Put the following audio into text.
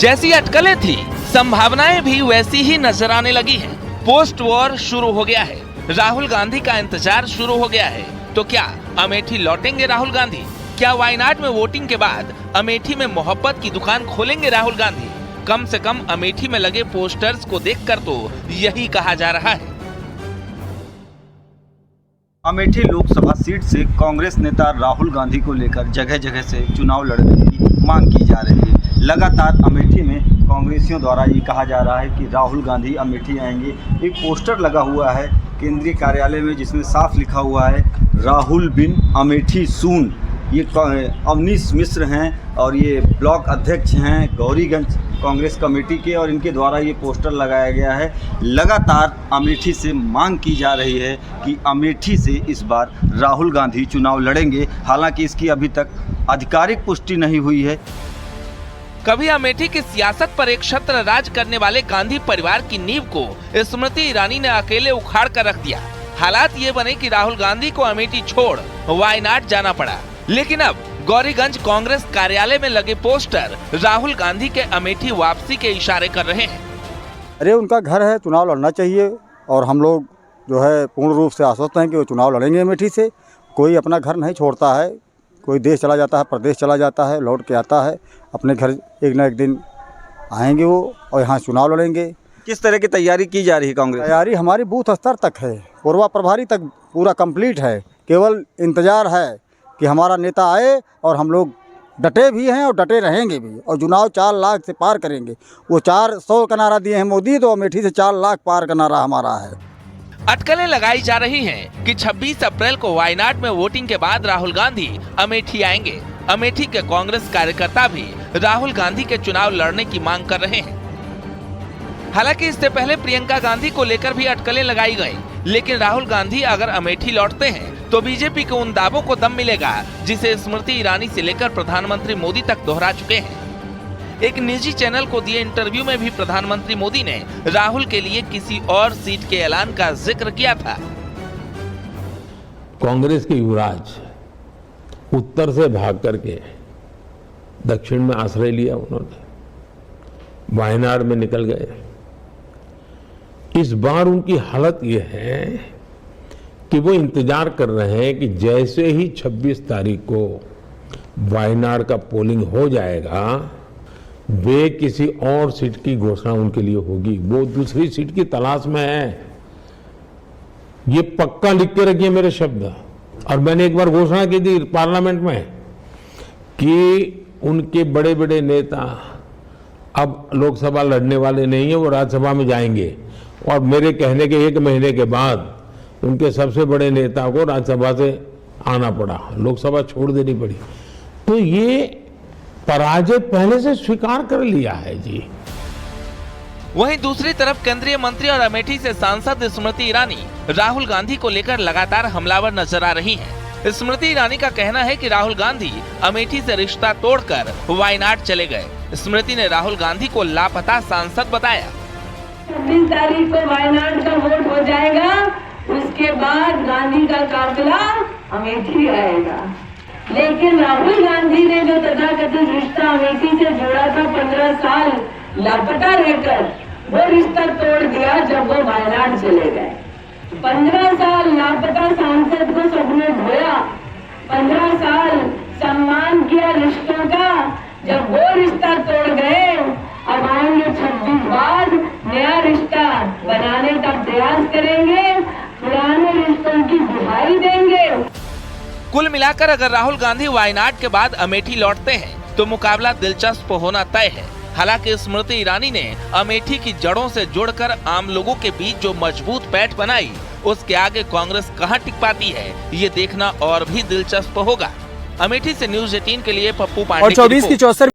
जैसी अटकलें थी, संभावनाएं भी वैसी ही नजर आने लगी हैं। पोस्ट वॉर शुरू हो गया है, राहुल गांधी का इंतजार शुरू हो गया है। तो क्या अमेठी लौटेंगे राहुल गांधी? क्या वायनाड में वोटिंग के बाद अमेठी में मोहब्बत की दुकान खोलेंगे राहुल गांधी? कम से कम अमेठी में लगे पोस्टर्स को देखकर तो यही कहा जा रहा है। अमेठी लोकसभा सीट से कांग्रेस नेता राहुल गांधी को लेकर जगह जगह से चुनाव लड़ने की मांग की जा रही है। लगातार अमेठी में कांग्रेसियों द्वारा ये कहा जा रहा है कि राहुल गांधी अमेठी आएंगे। एक पोस्टर लगा हुआ है केंद्रीय कार्यालय में जिसमें साफ लिखा हुआ है राहुल बिन अमेठी सून। ये अवनीश मिश्र हैं और ये ब्लॉक अध्यक्ष हैं गौरीगंज कांग्रेस कमेटी के, और इनके द्वारा ये पोस्टर लगाया गया है। लगातार अमेठी से मांग की जा रही है कि अमेठी से इस बार राहुल गांधी चुनाव लड़ेंगे। हालांकि इसकी अभी तक आधिकारिक पुष्टि नहीं हुई है। कभी अमेठी की सियासत पर एक छत्र राज करने वाले गांधी परिवार की नींव को स्मृति ईरानी ने अकेले उखाड़ कर रख दिया। हालात ये बने कि राहुल गांधी को अमेठी छोड़ वायनाड जाना पड़ा। लेकिन अब गौरीगंज कांग्रेस कार्यालय में लगे पोस्टर राहुल गांधी के अमेठी वापसी के इशारे कर रहे हैं। अरे उनका घर है, चुनाव लड़ना चाहिए और हम लोग जो है पूर्ण रूप से आश्वस्त हैं कि वो चुनाव लड़ेंगे अमेठी से। कोई अपना घर नहीं छोड़ता है, कोई देश चला जाता है, प्रदेश चला जाता है, लौट के आता है अपने घर। एक न एक दिन आएंगे वो और यहाँ चुनाव लड़ेंगे। किस तरह की तैयारी की जा रही है कांग्रेस? तैयारी हमारी बूथ स्तर तक है, पूर्वा प्रभारी तक पूरा कंप्लीट है। केवल इंतजार है कि हमारा नेता आए और हम लोग डटे भी हैं और डटे रहेंगे भी। और चुनाव 4 लाख से पार करेंगे। वो 400 का नारा दिए हैं मोदी, तो अमेठी से 4 लाख पार का नारा हमारा है। अटकलें लगाई जा रही हैं कि 26 अप्रैल को वायनाड में वोटिंग के बाद राहुल गांधी अमेठी आएंगे। अमेठी के कांग्रेस कार्यकर्ता भी राहुल गांधी के चुनाव लड़ने की मांग कर रहे हैं। हालांकि इससे पहले प्रियंका गांधी को लेकर भी अटकलें लगाई गई। लेकिन राहुल गांधी अगर अमेठी लौटते हैं तो बीजेपी के उन दावों को दम मिलेगा जिसे स्मृति ईरानी से लेकर प्रधानमंत्री मोदी तक दोहरा चुके हैं। एक निजी चैनल को दिए इंटरव्यू में भी प्रधानमंत्री मोदी ने राहुल के लिए किसी और सीट के ऐलान का जिक्र किया था। कांग्रेस के युवराज उत्तर से भाग करके दक्षिण में आश्रय लिया, उन्होंने वायनाड में निकल गए। इस बार उनकी हालत यह है कि वो इंतजार कर रहे हैं कि जैसे ही 26 तारीख को वायनाड का पोलिंग हो जाएगा, वे किसी और सीट की घोषणा उनके लिए होगी। वो दूसरी सीट की तलाश में है। ये पक्का लिख के रखिए मेरे शब्द। और मैंने एक बार घोषणा की थी पार्लियामेंट में कि उनके बड़े बड़े नेता अब लोकसभा लड़ने वाले नहीं है, वो राज्यसभा में जाएंगे। और मेरे कहने के 1 महीने के बाद उनके सबसे बड़े नेता को राज्यसभा से आना पड़ा, लोकसभा छोड़ देनी पड़ी। तो ये पराजय पहले से स्वीकार कर लिया है जी। वहीं दूसरी तरफ केंद्रीय मंत्री और अमेठी से सांसद स्मृति ईरानी राहुल गांधी को लेकर लगातार हमलावर नजर आ रही हैं। स्मृति ईरानी का कहना है कि राहुल गांधी अमेठी से रिश्ता तोड़कर वायनाड चले गए। स्मृति ने राहुल गांधी को लापता सांसद बताया। 26 तारीख को वायनाड का वोट हो जाएगा, उसके बाद गांधी का काफिला अमेठी आएगा। लेकिन राहुल गांधी ने जो तथाकथित रिश्ता अमेठी से जोड़ा था 15 साल लापता रहकर, वो रिश्ता तोड़ दिया जब वो वायनाड चले गए। 15 साल लापता सांसद को सबने धोया, 15 साल सम्मान किया रिश्तों का। जब वो रिश्ता तोड़ गए, अब आएंगे 26 बाद नया रिश्ता बनाने का प्रयास करेंगे, पुराने रिश्तों की दुहाई देंगे। कुल मिलाकर अगर राहुल गांधी वायनाड के बाद अमेठी लौटते हैं तो मुकाबला दिलचस्प होना तय है। हालांकि स्मृति ईरानी ने अमेठी की जड़ों से जुड़कर आम लोगों के बीच जो मजबूत पैठ बनाई, उसके आगे कांग्रेस कहां टिक पाती है, ये देखना और भी दिलचस्प होगा। अमेठी से न्यूज़ 18 के लिए पप्पू पांडे। और 24 की 64